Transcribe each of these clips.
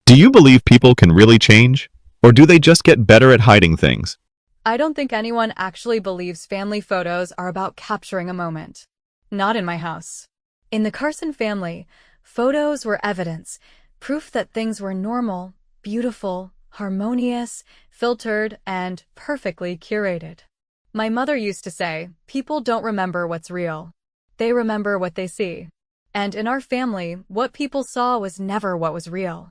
Do you believe people can really change? Or do they just get better at hiding things? I don't think anyone actually believes family photos are about capturing a moment. Not in my house. In the Carson family, photos were evidence, proof that things were normal, beautiful, harmonious, filtered, and perfectly curated. My mother used to say, people don't remember what's real. They remember what they see. And in our family, what people saw was never what was real.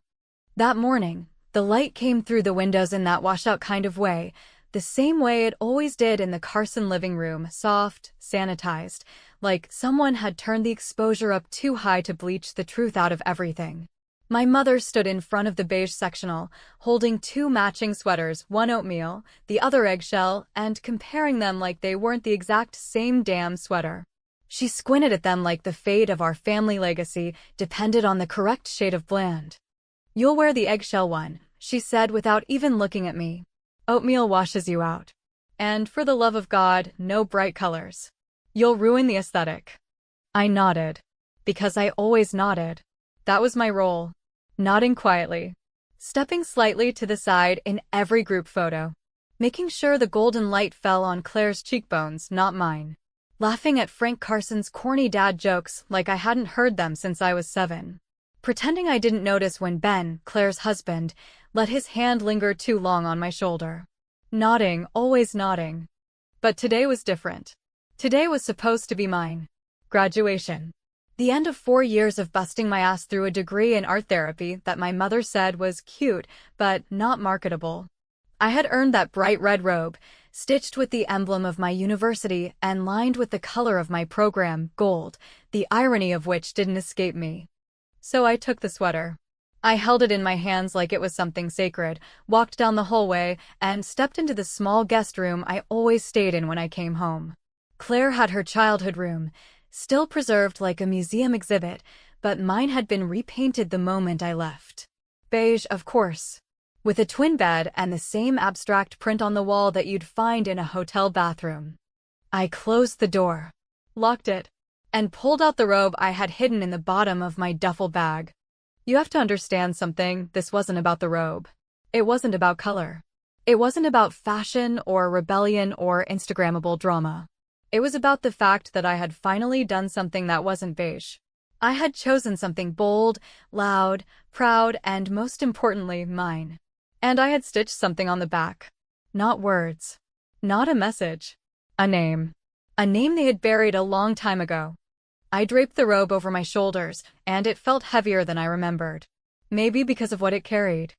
That morning, the light came through the windows in that washout kind of way, the same way it always did in the Carson living room, soft, sanitized, like someone had turned the exposure up too high to bleach the truth out of everything. My mother stood in front of the beige sectional, holding two matching sweaters, one oatmeal, the other eggshell, and comparing them like they weren't the exact same damn sweater. She squinted at them like the fate of our family legacy depended on the correct shade of bland. "You'll wear the eggshell one," she said without even looking at me. "Oatmeal washes you out. And for the love of God, no bright colors. You'll ruin the aesthetic." I nodded. Because I always nodded. That was my role. Nodding quietly. Stepping slightly to the side in every group photo. Making sure the golden light fell on Claire's cheekbones, not mine. Laughing at Frank Carson's corny dad jokes like I hadn't heard them since I was 7. Pretending I didn't notice when Ben, Claire's husband, let his hand linger too long on my shoulder. Nodding, always nodding. But today was different. Today was supposed to be mine. Graduation. The end of 4 years of busting my ass through a degree in art therapy that my mother said was cute, but not marketable. I had earned that bright red robe, stitched with the emblem of my university and lined with the color of my program, gold, the irony of which didn't escape me. So I took the sweater. I held it in my hands like it was something sacred, walked down the hallway, and stepped into the small guest room I always stayed in when I came home. Claire had her childhood room, still preserved like a museum exhibit, but mine had been repainted the moment I left. Beige, of course. With a twin bed and the same abstract print on the wall that you'd find in a hotel bathroom. I closed the door, locked it, and pulled out the robe I had hidden in the bottom of my duffel bag. You have to understand something, this wasn't about the robe. It wasn't about color. It wasn't about fashion or rebellion or Instagrammable drama. It was about the fact that I had finally done something that wasn't beige. I had chosen something bold, loud, proud, and most importantly, mine. And I had stitched something on the back. Not words. Not a message. A name. A name they had buried a long time ago. I draped the robe over my shoulders, and it felt heavier than I remembered. Maybe because of what it carried.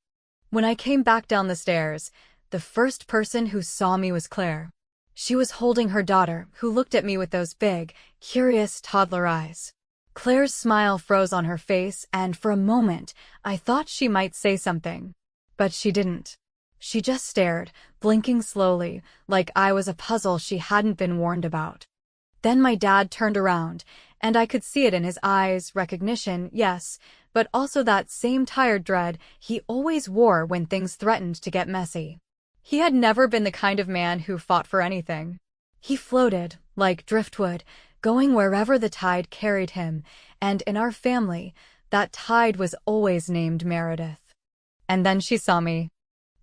When I came back down the stairs, the first person who saw me was Claire. She was holding her daughter, who looked at me with those big, curious toddler eyes. Claire's smile froze on her face, and for a moment, I thought she might say something. But she didn't. She just stared, blinking slowly, like I was a puzzle she hadn't been warned about. Then my dad turned around, and I could see it in his eyes, recognition, yes, but also that same tired dread he always wore when things threatened to get messy. He had never been the kind of man who fought for anything. He floated, like driftwood, going wherever the tide carried him, and in our family, that tide was always named Meredith. And then she saw me.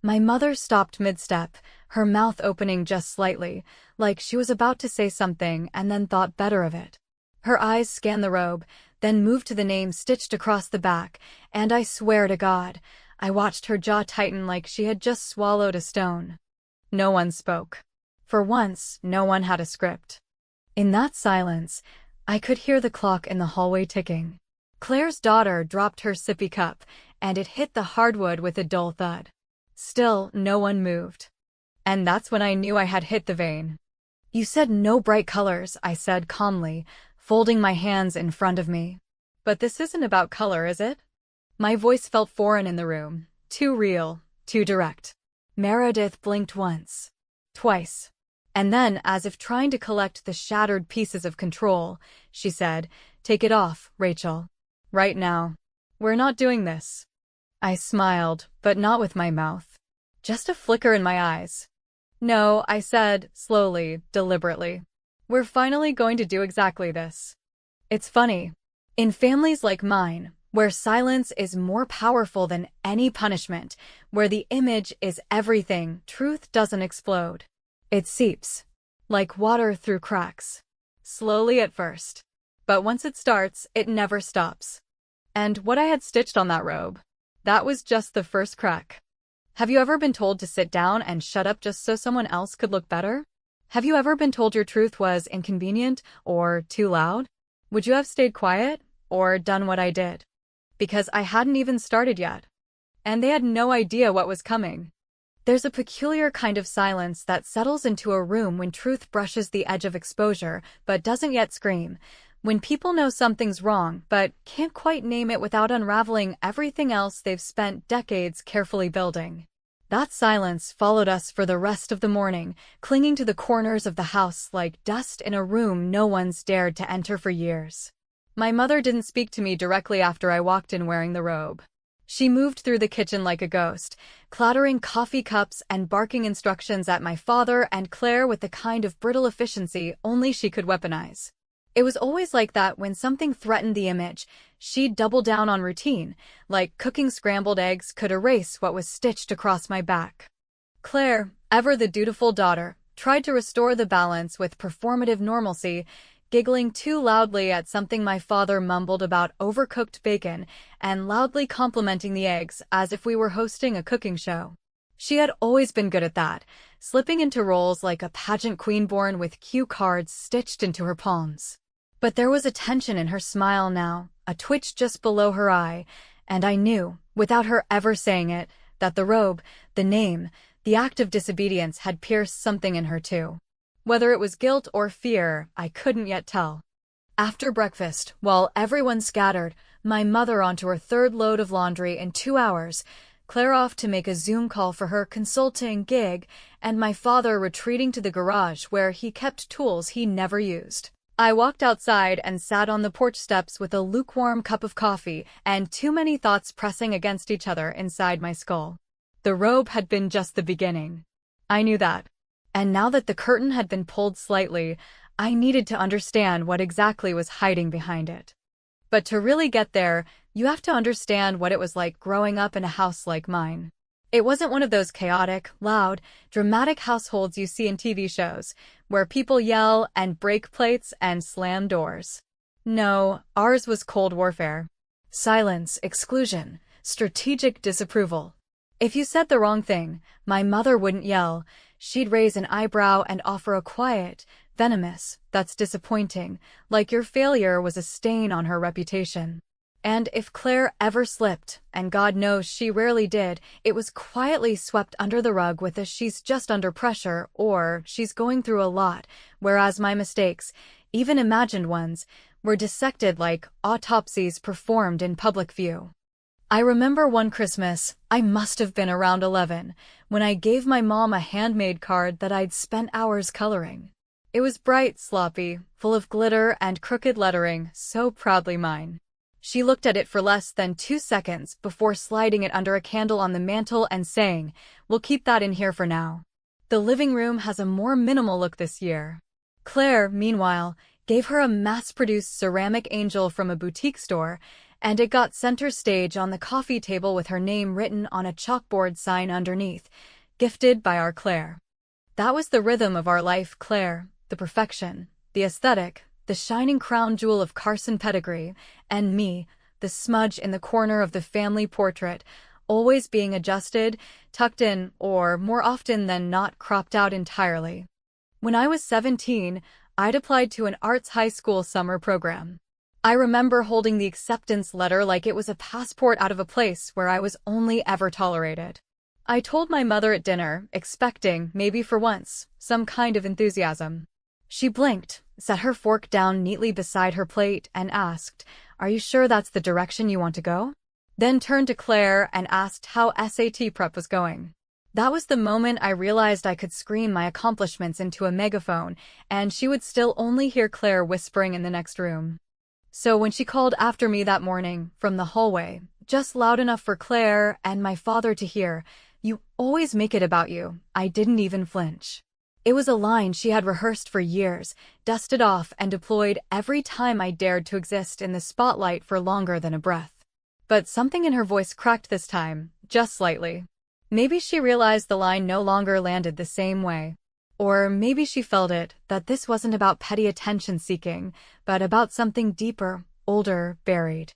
My mother stopped mid-step, her mouth opening just slightly, like she was about to say something and then thought better of it. Her eyes scanned the robe, then moved to the name stitched across the back, and I swear to God, I watched her jaw tighten like she had just swallowed a stone. No one spoke. For once, no one had a script. In that silence, I could hear the clock in the hallway ticking. Claire's daughter dropped her sippy cup, and it hit the hardwood with a dull thud. Still, no one moved. And that's when I knew I had hit the vein. "You said no bright colors," I said calmly, folding my hands in front of me. "But this isn't about color, is it?" My voice felt foreign in the room, too real, too direct. Meredith blinked once, twice, and then, as if trying to collect the shattered pieces of control, she said, "Take it off, Rachel. Right now. We're not doing this." I smiled, but not with my mouth. Just a flicker in my eyes. "No," I said, slowly, deliberately. "We're finally going to do exactly this. It's funny. In families like mine, where silence is more powerful than any punishment, where the image is everything, truth doesn't explode. It seeps, like water through cracks. Slowly at first. But once it starts, it never stops. And what I had stitched on that robe, that was just the first crack. Have you ever been told to sit down and shut up just so someone else could look better? Have you ever been told your truth was inconvenient or too loud? Would you have stayed quiet or done what I did? Because I hadn't even started yet. And they had no idea what was coming. There's a peculiar kind of silence that settles into a room when truth brushes the edge of exposure but doesn't yet scream. When people know something's wrong but can't quite name it without unraveling everything else they've spent decades carefully building. That silence followed us for the rest of the morning, clinging to the corners of the house like dust in a room no one's dared to enter for years. My mother didn't speak to me directly after I walked in wearing the robe. She moved through the kitchen like a ghost, clattering coffee cups and barking instructions at my father and Claire with the kind of brittle efficiency only she could weaponize. It was always like that when something threatened the image. She'd double down on routine, like cooking scrambled eggs could erase what was stitched across my back. Claire, ever the dutiful daughter, tried to restore the balance with performative normalcy, giggling too loudly at something my father mumbled about overcooked bacon and loudly complimenting the eggs as if we were hosting a cooking show. She had always been good at that, slipping into roles like a pageant queen born with cue cards stitched into her palms. But there was a tension in her smile now, a twitch just below her eye, and I knew, without her ever saying it, that the robe, the name, the act of disobedience had pierced something in her too. Whether it was guilt or fear, I couldn't yet tell. After breakfast, while everyone scattered, my mother onto her third load of laundry in 2 hours, Claire off to make a Zoom call for her consulting gig, and my father retreating to the garage where he kept tools he never used. I walked outside and sat on the porch steps with a lukewarm cup of coffee and too many thoughts pressing against each other inside my skull. The robe had been just the beginning. I knew that. And now that the curtain had been pulled slightly, I needed to understand what exactly was hiding behind it. But to really get there, you have to understand what it was like growing up in a house like mine. It wasn't one of those chaotic, loud, dramatic households you see in TV shows, where people yell and break plates and slam doors. No, ours was cold warfare. Silence, exclusion, strategic disapproval. If you said the wrong thing, my mother wouldn't yell. She'd raise an eyebrow and offer a quiet, venomous, "That's disappointing," like your failure was a stain on her reputation. And if Claire ever slipped, and God knows she rarely did, it was quietly swept under the rug with a "she's just under pressure" or "she's going through a lot," whereas my mistakes, even imagined ones, were dissected like autopsies performed in public view. I remember one Christmas, I must have been around 11, when I gave my mom a handmade card that I'd spent hours coloring. It was bright, sloppy, full of glitter and crooked lettering, so proudly mine. She looked at it for less than 2 seconds before sliding it under a candle on the mantel and saying, "We'll keep that in here for now. The living room has a more minimal look this year." Claire, meanwhile, gave her a mass-produced ceramic angel from a boutique store, and it got center stage on the coffee table with her name written on a chalkboard sign underneath, "Gifted by our Claire." That was the rhythm of our life, Claire, the perfection, the aesthetic, the shining crown jewel of Carson pedigree, and me, the smudge in the corner of the family portrait, always being adjusted, tucked in, or more often than not cropped out entirely. When I was 17, I'd applied to an arts high school summer program. I remember holding the acceptance letter like it was a passport out of a place where I was only ever tolerated. I told my mother at dinner, expecting, maybe for once, some kind of enthusiasm. She blinked, set her fork down neatly beside her plate, and asked, "Are you sure that's the direction you want to go?" Then turned to Claire and asked how SAT prep was going. That was the moment I realized I could scream my accomplishments into a megaphone, and she would still only hear Claire whispering in the next room. So when she called after me that morning, from the hallway, just loud enough for Claire and my father to hear, "You always make it about you," I didn't even flinch. It was a line she had rehearsed for years, dusted off and deployed every time I dared to exist in the spotlight for longer than a breath. But something in her voice cracked this time, just slightly. Maybe she realized the line no longer landed the same way. Or maybe she felt it, that this wasn't about petty attention-seeking, but about something deeper, older, buried.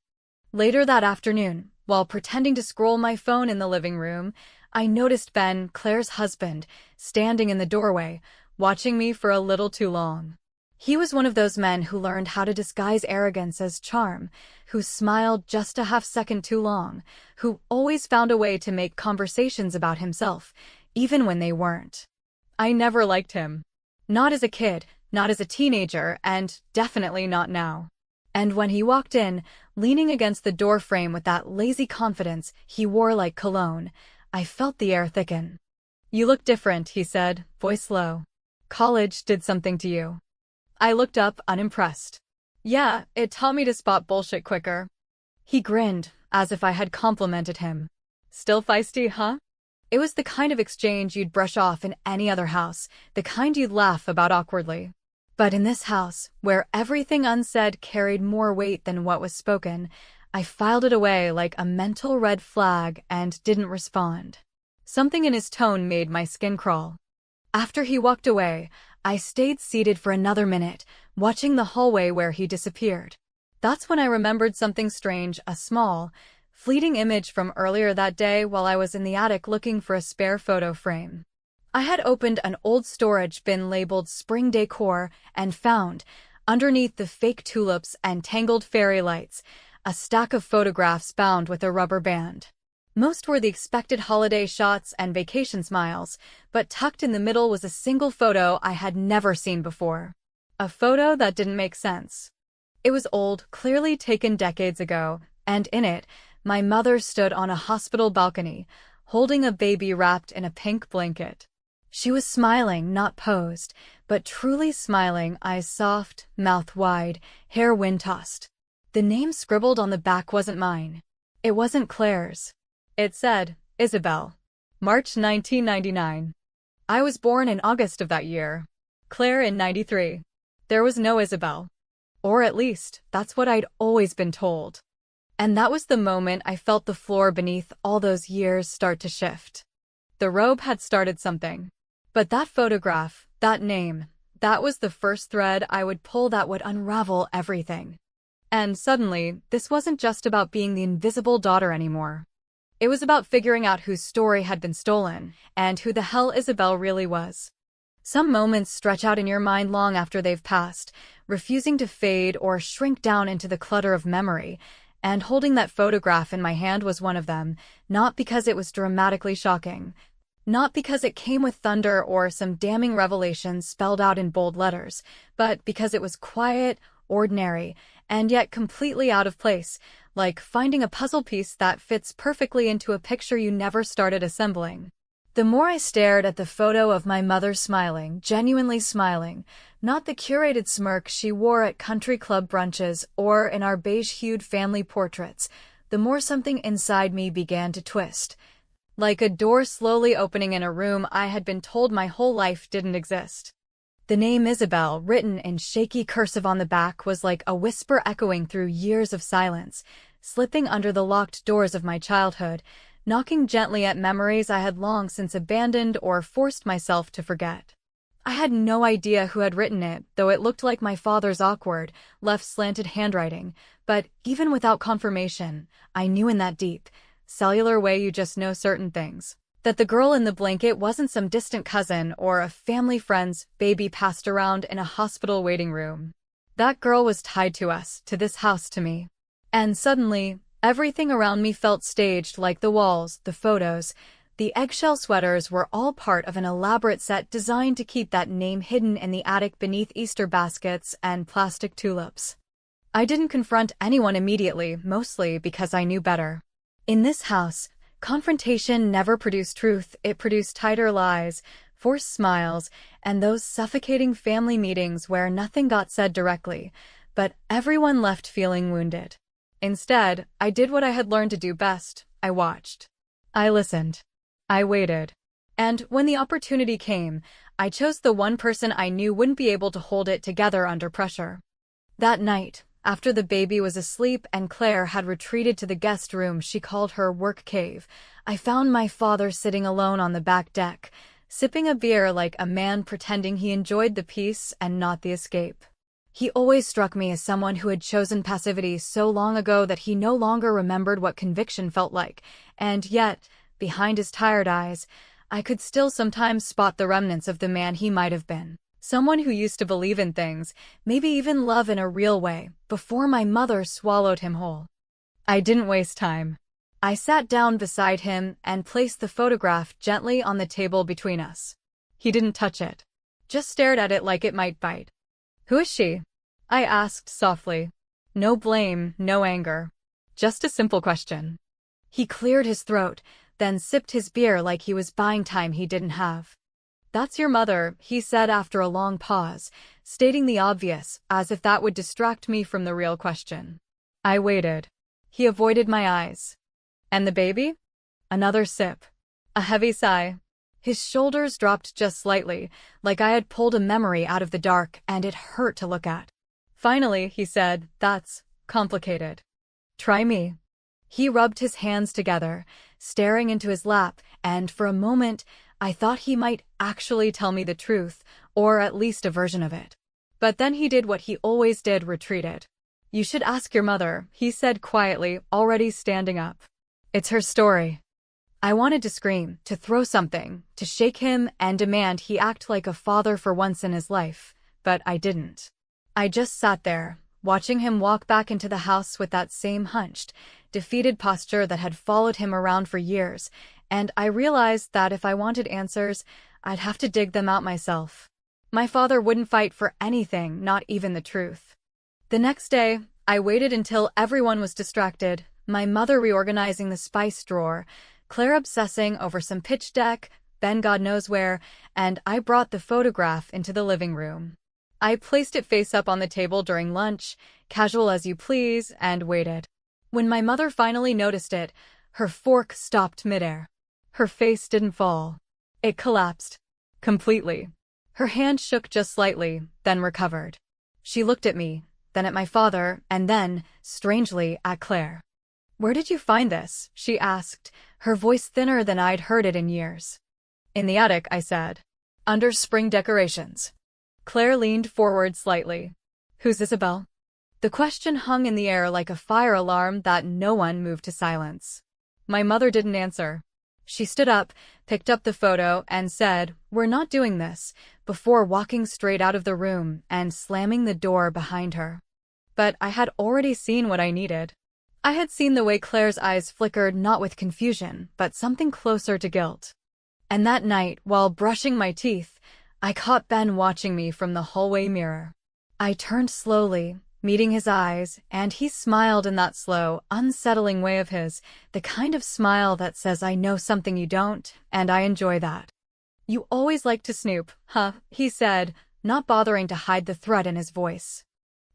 Later that afternoon, while pretending to scroll my phone in the living room, I noticed Ben, Claire's husband, standing in the doorway, watching me for a little too long. He was one of those men who learned how to disguise arrogance as charm, who smiled just a half-second too long, who always found a way to make conversations about himself, even when they weren't. I never liked him. Not as a kid, not as a teenager, and definitely not now. And when he walked in, leaning against the doorframe with that lazy confidence he wore like cologne, I felt the air thicken. "You look different," he said, voice low. "College did something to you." I looked up, unimpressed. "Yeah, it taught me to spot bullshit quicker." He grinned, as if I had complimented him. "Still feisty, huh?" It was the kind of exchange you'd brush off in any other house, the kind you'd laugh about awkwardly. But in this house, where everything unsaid carried more weight than what was spoken, I filed it away like a mental red flag and didn't respond. Something in his tone made my skin crawl. After he walked away, I stayed seated for another minute, watching the hallway where he disappeared. That's when I remembered something strange, a small, fleeting image from earlier that day while I was in the attic looking for a spare photo frame. I had opened an old storage bin labeled Spring Decor and found, underneath the fake tulips and tangled fairy lights, a stack of photographs bound with a rubber band. Most were the expected holiday shots and vacation smiles, but tucked in the middle was a single photo I had never seen before. A photo that didn't make sense. It was old, clearly taken decades ago, and in it, my mother stood on a hospital balcony, holding a baby wrapped in a pink blanket. She was smiling, not posed, but truly smiling, eyes soft, mouth wide, hair wind-tossed. The name scribbled on the back wasn't mine. It wasn't Claire's. It said, Isabelle. March 1999. I was born in August of that year. Claire in 93. There was no Isabelle. Or at least, that's what I'd always been told. And that was the moment I felt the floor beneath all those years start to shift. The robe had started something. But that photograph, that name, that was the first thread I would pull that would unravel everything. And suddenly, this wasn't just about being the invisible daughter anymore. It was about figuring out whose story had been stolen, and who the hell Isabelle really was. Some moments stretch out in your mind long after they've passed, refusing to fade or shrink down into the clutter of memory, and holding that photograph in my hand was one of them, not because it was dramatically shocking, not because it came with thunder or some damning revelation spelled out in bold letters, but because it was quiet, ordinary, and yet completely out of place, like finding a puzzle piece that fits perfectly into a picture you never started assembling. The more I stared at the photo of my mother smiling, genuinely smiling, not the curated smirk she wore at country club brunches or in our beige-hued family portraits, the more something inside me began to twist. Like a door slowly opening in a room I had been told my whole life didn't exist. The name Isabelle, written in shaky cursive on the back, was like a whisper echoing through years of silence, slipping under the locked doors of my childhood, knocking gently at memories I had long since abandoned or forced myself to forget. I had no idea who had written it, though it looked like my father's awkward, left-slanted handwriting, but even without confirmation, I knew in that deep, cellular way you just know certain things. That the girl in the blanket wasn't some distant cousin or a family friend's baby passed around in a hospital waiting room. That girl was tied to us, to this house, to me. And suddenly, everything around me felt staged, like the walls, the photos, the eggshell sweaters were all part of an elaborate set designed to keep that name hidden in the attic beneath Easter baskets and plastic tulips. I didn't confront anyone immediately, mostly because I knew better. In this house, confrontation never produced truth, it produced tighter lies, forced smiles, and those suffocating family meetings where nothing got said directly, but everyone left feeling wounded. Instead, I did what I had learned to do best. I watched. I listened. I waited. And when the opportunity came, I chose the one person I knew wouldn't be able to hold it together under pressure. That night, After the baby was asleep and Claire had retreated to the guest room she called her work cave, I found my father sitting alone on the back deck, sipping a beer like a man pretending he enjoyed the peace and not the escape. He always struck me as someone who had chosen passivity so long ago that he no longer remembered what conviction felt like, and yet, behind his tired eyes, I could still sometimes spot the remnants of the man he might have been. Someone who used to believe in things, maybe even love in a real way, before my mother swallowed him whole. I didn't waste time. I sat down beside him and placed the photograph gently on the table between us. He didn't touch it, just stared at it like it might bite. "Who is she?" I asked softly. No blame, no anger. Just a simple question. He cleared his throat, then sipped his beer like he was buying time he didn't have. "That's your mother," he said after a long pause, stating the obvious, as if that would distract me from the real question. I waited. He avoided my eyes. "And the baby?" Another sip. A heavy sigh. His shoulders dropped just slightly, like I had pulled a memory out of the dark, and it hurt to look at. Finally, he said, "That's complicated. Try me." He rubbed his hands together, staring into his lap, and for a moment, I thought he might actually tell me the truth, or at least a version of it. But then he did what he always did, retreated. "You should ask your mother," he said quietly, already standing up. "It's her story." I wanted to scream, to throw something, to shake him and demand he act like a father for once in his life, but I didn't. I just sat there, watching him walk back into the house with that same hunched, defeated posture that had followed him around for years, and I realized that if I wanted answers, I'd have to dig them out myself. My father wouldn't fight for anything, not even the truth. The next day, I waited until everyone was distracted, my mother reorganizing the spice drawer, Claire obsessing over some pitch deck, Ben God knows where, and I brought the photograph into the living room. I placed it face up on the table during lunch, casual as you please, and waited. When my mother finally noticed it, her fork stopped midair. Her face didn't fall. It collapsed. Completely. Her hand shook just slightly, then recovered. She looked at me, then at my father, and then, strangely, at Claire. "Where did you find this?" she asked, her voice thinner than I'd heard it in years. "In the attic," I said. "Under spring decorations." Claire leaned forward slightly. "Who's Isabelle?" The question hung in the air like a fire alarm that no one moved to silence. My mother didn't answer. She stood up, picked up the photo, and said, "We're not doing this," before walking straight out of the room and slamming the door behind her. But I had already seen what I needed. I had seen the way Claire's eyes flickered, not with confusion, but something closer to guilt. And that night, while brushing my teeth, I caught Ben watching me from the hallway mirror. I turned slowly, meeting his eyes, and he smiled in that slow, unsettling way of his, the kind of smile that says I know something you don't, and I enjoy that. "You always like to snoop, huh?" he said, not bothering to hide the threat in his voice.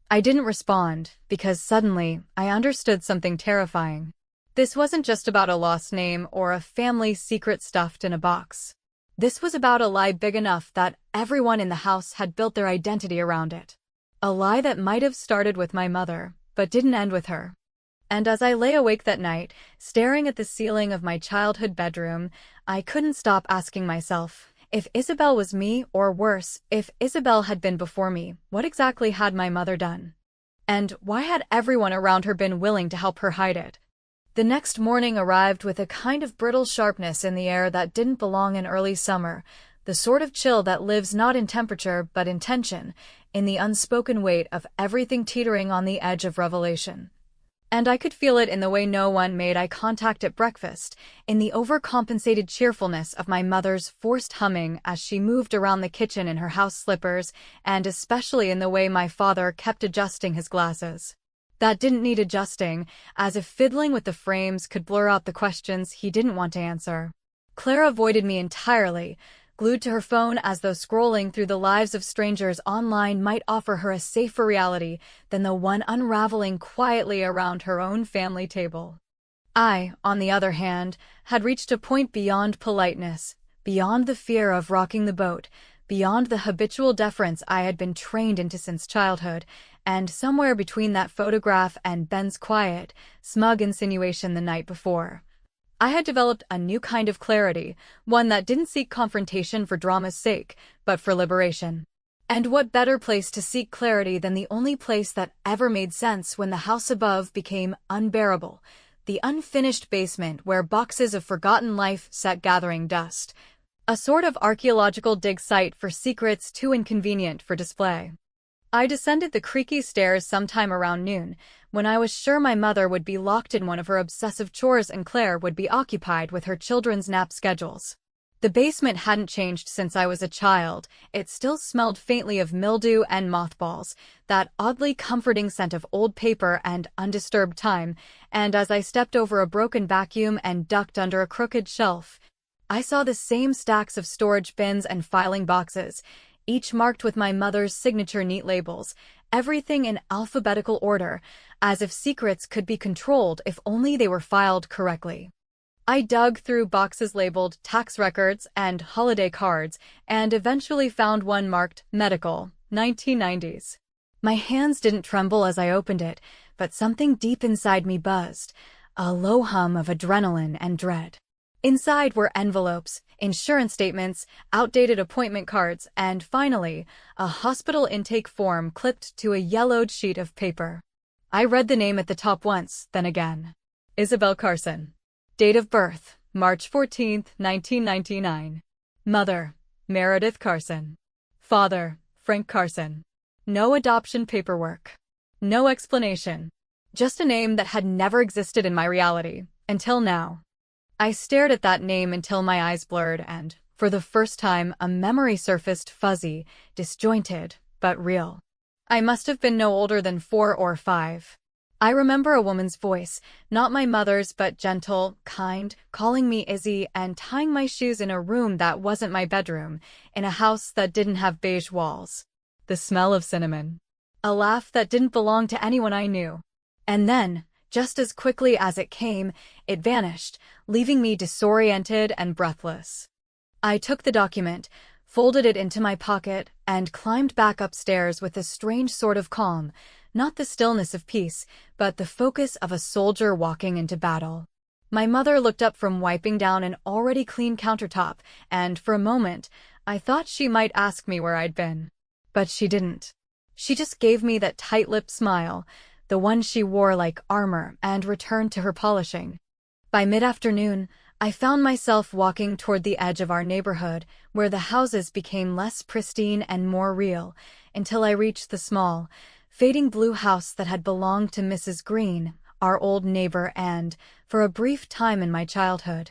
I didn't respond, because suddenly, I understood something terrifying. This wasn't just about a lost name or a family secret stuffed in a box. This was about a lie big enough that everyone in the house had built their identity around it. A lie that might have started with my mother, but didn't end with her. And as I lay awake that night, staring at the ceiling of my childhood bedroom, I couldn't stop asking myself, if Isabelle was me, or worse, if Isabelle had been before me, what exactly had my mother done? And why had everyone around her been willing to help her hide it? The next morning arrived with a kind of brittle sharpness in the air that didn't belong in early summer, the sort of chill that lives not in temperature but in tension, in the unspoken weight of everything teetering on the edge of revelation. And I could feel it in the way no one made eye contact at breakfast, in the overcompensated cheerfulness of my mother's forced humming as she moved around the kitchen in her house slippers, and especially in the way my father kept adjusting his glasses. That didn't need adjusting, as if fiddling with the frames could blur out the questions he didn't want to answer. Claire avoided me entirely, glued to her phone as though scrolling through the lives of strangers online might offer her a safer reality than the one unraveling quietly around her own family table. I, on the other hand, had reached a point beyond politeness, beyond the fear of rocking the boat, beyond the habitual deference I had been trained into since childhood, and somewhere between that photograph and Ben's quiet, smug insinuation the night before, I had developed a new kind of clarity, one that didn't seek confrontation for drama's sake, but for liberation. And what better place to seek clarity than the only place that ever made sense when the house above became unbearable, the unfinished basement where boxes of forgotten life sat gathering dust, a sort of archaeological dig site for secrets too inconvenient for display. I descended the creaky stairs sometime around noon, when I was sure my mother would be locked in one of her obsessive chores and Claire would be occupied with her children's nap schedules. The basement hadn't changed since I was a child. It still smelled faintly of mildew and mothballs, that oddly comforting scent of old paper and undisturbed time, and as I stepped over a broken vacuum and ducked under a crooked shelf, I saw the same stacks of storage bins and filing boxes, each marked with my mother's signature neat labels, everything in alphabetical order, as if secrets could be controlled if only they were filed correctly. I dug through boxes labeled tax records and holiday cards and eventually found one marked Medical, 1990s. My hands didn't tremble as I opened it, but something deep inside me buzzed, a low hum of adrenaline and dread. Inside were envelopes, insurance statements, outdated appointment cards, and finally, a hospital intake form clipped to a yellowed sheet of paper. I read the name at the top once, then again. Isabelle Carson. Date of birth, March 14, 1999. Mother, Meredith Carson. Father, Frank Carson. No adoption paperwork. No explanation. Just a name that had never existed in my reality, until now. I stared at that name until my eyes blurred and, for the first time, a memory surfaced fuzzy, disjointed, but real. I must have been no older than 4 or 5. I remember a woman's voice, not my mother's but gentle, kind, calling me Izzy and tying my shoes in a room that wasn't my bedroom, in a house that didn't have beige walls. The smell of cinnamon. A laugh that didn't belong to anyone I knew. And then, just as quickly as it came, it vanished, leaving me disoriented and breathless. I took the document, folded it into my pocket, and climbed back upstairs with a strange sort of calm, not the stillness of peace, but the focus of a soldier walking into battle. My mother looked up from wiping down an already clean countertop, and for a moment, I thought she might ask me where I'd been. But she didn't. She just gave me that tight-lipped smile, the one she wore like armor, and returned to her polishing. By mid-afternoon, I found myself walking toward the edge of our neighborhood, where the houses became less pristine and more real, until I reached the small, fading blue house that had belonged to Mrs. Green, our old neighbor and, for a brief time in my childhood,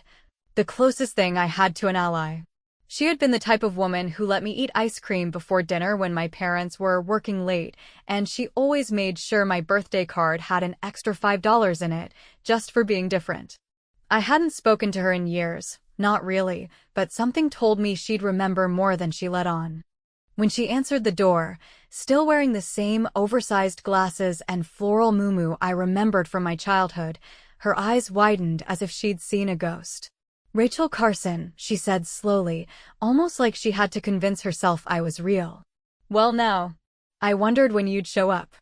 the closest thing I had to an ally. She had been the type of woman who let me eat ice cream before dinner when my parents were working late, and she always made sure my birthday card had an extra $5 in it, just for being different. I hadn't spoken to her in years, not really, but something told me she'd remember more than she let on. When she answered the door, still wearing the same oversized glasses and floral muumuu I remembered from my childhood, her eyes widened as if she'd seen a ghost. "Rachel Carson," she said slowly, almost like she had to convince herself I was real. "Well now, I wondered when you'd show up."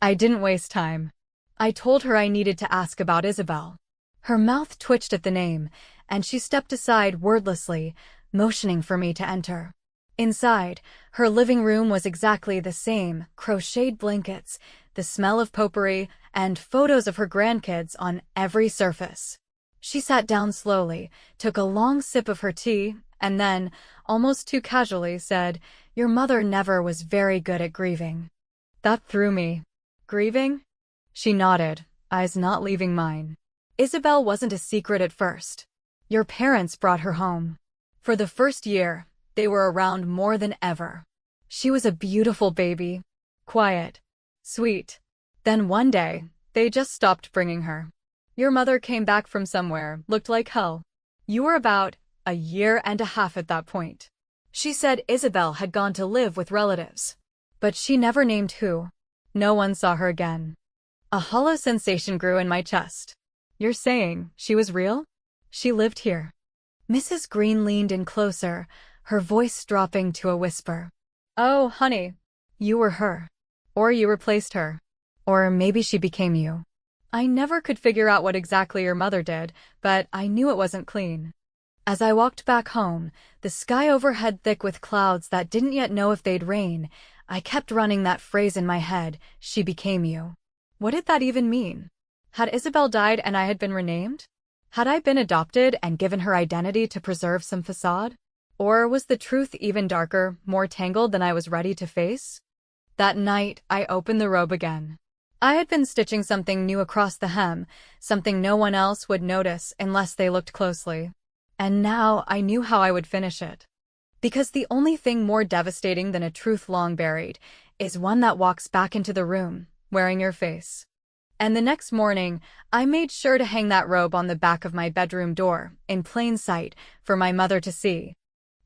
I didn't waste time. I told her I needed to ask about Isabelle. Her mouth twitched at the name, and she stepped aside wordlessly, motioning for me to enter. Inside, her living room was exactly the same, crocheted blankets, the smell of potpourri, and photos of her grandkids on every surface. She sat down slowly, took a long sip of her tea, and then, almost too casually, said, "Your mother never was very good at grieving." That threw me. "Grieving?" She nodded, eyes not leaving mine. "Isabelle wasn't a secret at first. Your parents brought her home. For the first year, they were around more than ever. She was a beautiful baby. Quiet. Sweet. Then one day, they just stopped bringing her. Your mother came back from somewhere, looked like hell. You were about a year and a half at that point. She said Isabelle had gone to live with relatives. But she never named who. No one saw her again." A hollow sensation grew in my chest. "You're saying she was real? She lived here?" Mrs. Green leaned in closer, her voice dropping to a whisper. "Oh, honey, you were her. Or you replaced her. Or maybe she became you. I never could figure out what exactly your mother did, but I knew it wasn't clean. As I walked back home, the sky overhead thick with clouds that didn't yet know if they'd rain, I kept running that phrase in my head, she became you. What did that even mean? Had Isabelle died and I had been renamed? Had I been adopted and given her identity to preserve some facade? Or was the truth even darker, more tangled than I was ready to face? That night, I opened the robe again. I had been stitching something new across the hem, something no one else would notice unless they looked closely. And now I knew how I would finish it. Because the only thing more devastating than a truth long buried is one that walks back into the room, wearing your face. And the next morning, I made sure to hang that robe on the back of my bedroom door, in plain sight, for my mother to see.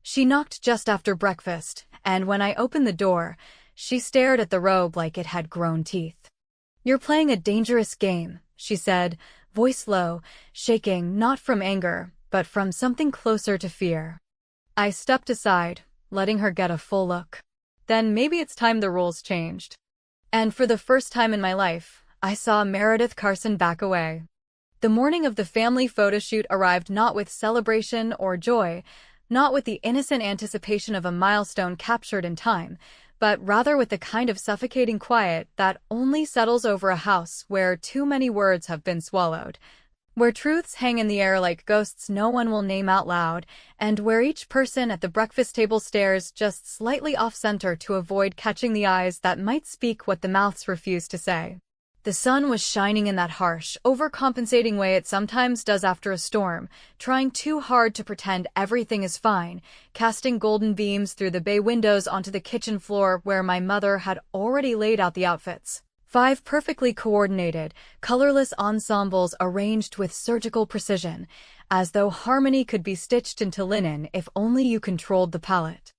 She knocked just after breakfast, and when I opened the door, she stared at the robe like it had grown teeth. "You're playing a dangerous game," she said, voice low, shaking not from anger, but from something closer to fear. I stepped aside, letting her get a full look. Then maybe it's time the rules changed. And for the first time in my life, I saw Meredith Carson back away. The morning of the family photo shoot arrived not with celebration or joy, not with the innocent anticipation of a milestone captured in time, but rather with the kind of suffocating quiet that only settles over a house where too many words have been swallowed, where truths hang in the air like ghosts no one will name out loud, and where each person at the breakfast table stares just slightly off-center to avoid catching the eyes that might speak what the mouths refuse to say. The sun was shining in that harsh, overcompensating way it sometimes does after a storm, trying too hard to pretend everything is fine, casting golden beams through the bay windows onto the kitchen floor where my mother had already laid out the outfits. 5 perfectly coordinated, colorless ensembles arranged with surgical precision, as though harmony could be stitched into linen if only you controlled the palette.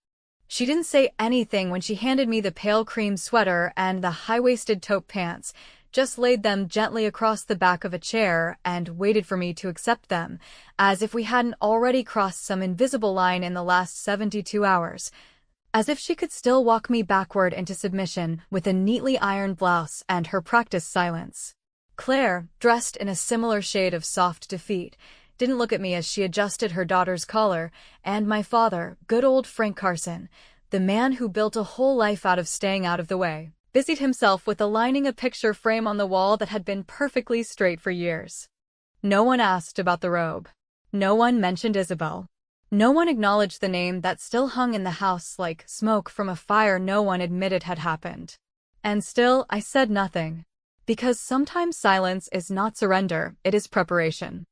She didn't say anything when she handed me the pale cream sweater and the high-waisted taupe pants, just laid them gently across the back of a chair and waited for me to accept them, as if we hadn't already crossed some invisible line in the last 72 hours. As if she could still walk me backward into submission with a neatly ironed blouse and her practiced silence. Claire, dressed in a similar shade of soft defeat, didn't look at me as she adjusted her daughter's collar, and my father, good old Frank Carson, the man who built a whole life out of staying out of the way, busied himself with aligning a picture frame on the wall that had been perfectly straight for years. No one asked about the robe. No one mentioned Isabelle. No one acknowledged the name that still hung in the house like smoke from a fire no one admitted had happened. And still, I said nothing. Because sometimes silence is not surrender, it is preparation.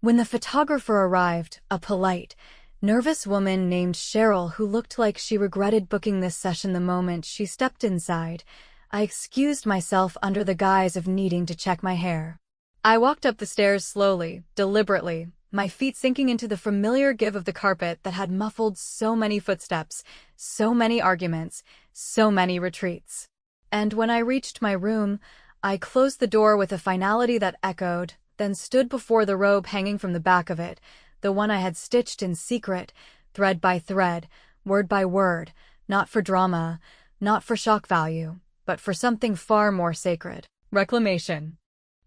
When the photographer arrived, a polite, nervous woman named Cheryl who looked like she regretted booking this session the moment she stepped inside, I excused myself under the guise of needing to check my hair. I walked up the stairs slowly, deliberately, my feet sinking into the familiar give of the carpet that had muffled so many footsteps, so many arguments, so many retreats. And when I reached my room, I closed the door with a finality that echoed, then stood before the robe hanging from the back of it, the one I had stitched in secret, thread by thread, word by word, not for drama, not for shock value, but for something far more sacred: reclamation.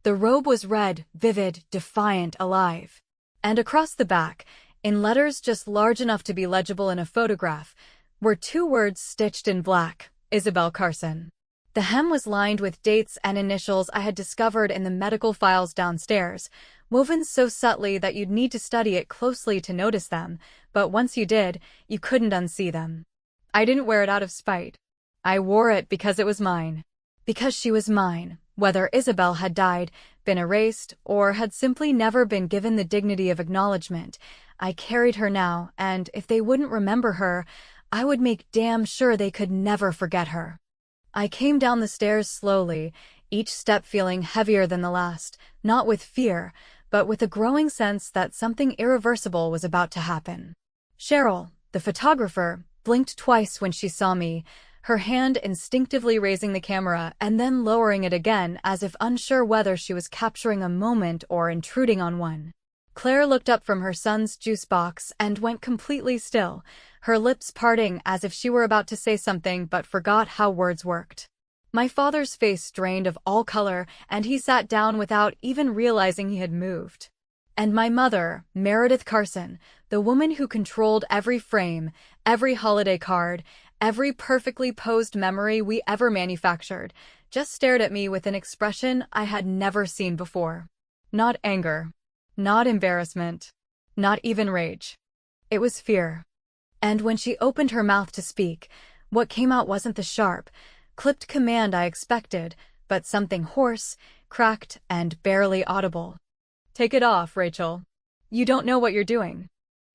The robe was red, vivid, defiant, alive. And across the back, in letters just large enough to be legible in a photograph, were 2 words stitched in black: Isabelle Carson. The hem was lined with dates and initials I had discovered in the medical files downstairs, woven so subtly that you'd need to study it closely to notice them, but once you did, you couldn't unsee them. I didn't wear it out of spite. I wore it because it was mine. Because she was mine, whether Isabelle had died, been erased, or had simply never been given the dignity of acknowledgement. I carried her now, and if they wouldn't remember her, I would make damn sure they could never forget her. I came down the stairs slowly, each step feeling heavier than the last, not with fear, but with a growing sense that something irreversible was about to happen. Cheryl, the photographer, blinked twice when she saw me, her hand instinctively raising the camera and then lowering it again as if unsure whether she was capturing a moment or intruding on one. Claire looked up from her son's juice box and went completely still, her lips parting as if she were about to say something but forgot how words worked. My father's face drained of all color, and he sat down without even realizing he had moved. And my mother, Meredith Carson, the woman who controlled every frame, every holiday card, every perfectly posed memory we ever manufactured, just stared at me with an expression I had never seen before. Not anger, not embarrassment, not even rage. It was fear. And when she opened her mouth to speak, what came out wasn't the sharp, clipped command I expected, but something hoarse, cracked, and barely audible. "Take it off, Rachel. You don't know what you're doing."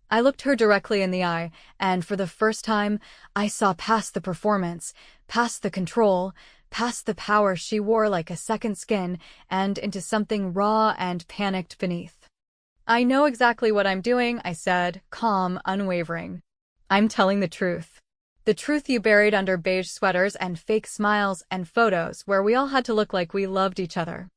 I looked her directly in the eye, and for the first time, I saw past the performance, past the control, past the power she wore like a second skin, and into something raw and panicked beneath. "I know exactly what I'm doing," I said, calm, unwavering. "I'm telling the truth. The truth you buried under beige sweaters and fake smiles and photos where we all had to look like we loved each other."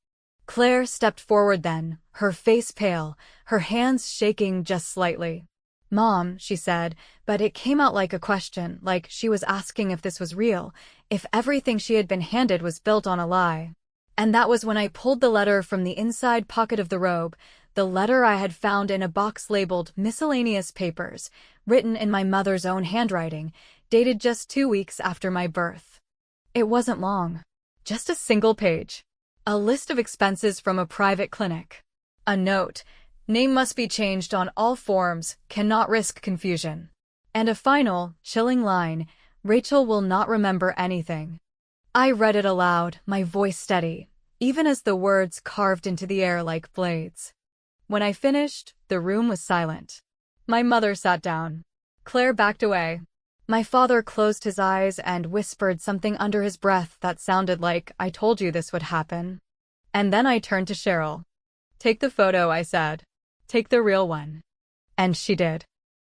Claire stepped forward then, her face pale, her hands shaking just slightly. "Mom," she said, but it came out like a question, like she was asking if this was real, if everything she had been handed was built on a lie. And that was when I pulled the letter from the inside pocket of the robe, the letter I had found in a box labeled Miscellaneous Papers, written in my mother's own handwriting, dated just 2 weeks after my birth. It wasn't long. Just a single page. A list of expenses from a private clinic. A note: "Name must be changed on all forms, cannot risk confusion." And a final, chilling line: "Rachel will not remember anything." I read it aloud, my voice steady, even as the words carved into the air like blades. When I finished, the room was silent. My mother sat down. Claire backed away. My father closed his eyes and whispered something under his breath that sounded like, "I told you this would happen." And then I turned to Cheryl. "Take the photo," I said. "Take the real one." And she did.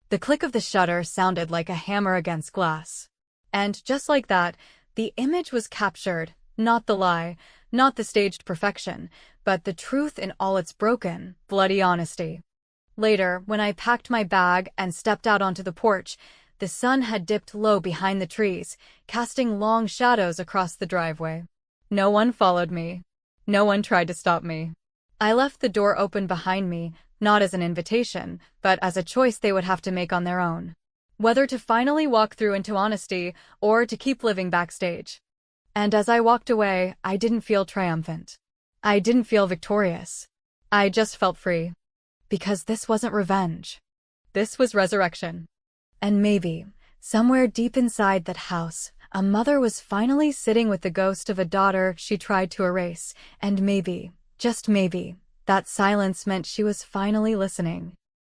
The click of the shutter sounded like a hammer against glass. And just like that, the image was captured, not the lie, not the staged perfection, but the truth in all its broken, bloody honesty. Later, when I packed my bag and stepped out onto the porch, the sun had dipped low behind the trees, casting long shadows across the driveway. No one followed me. No one tried to stop me. I left the door open behind me, not as an invitation, but as a choice they would have to make on their own. Whether to finally walk through into honesty or to keep living backstage. And as I walked away, I didn't feel triumphant. I didn't feel victorious. I just felt free. Because this wasn't revenge. This was resurrection. And maybe, somewhere deep inside that house, a mother was finally sitting with the ghost of a daughter she tried to erase, and maybe, just maybe, that silence meant she was finally listening.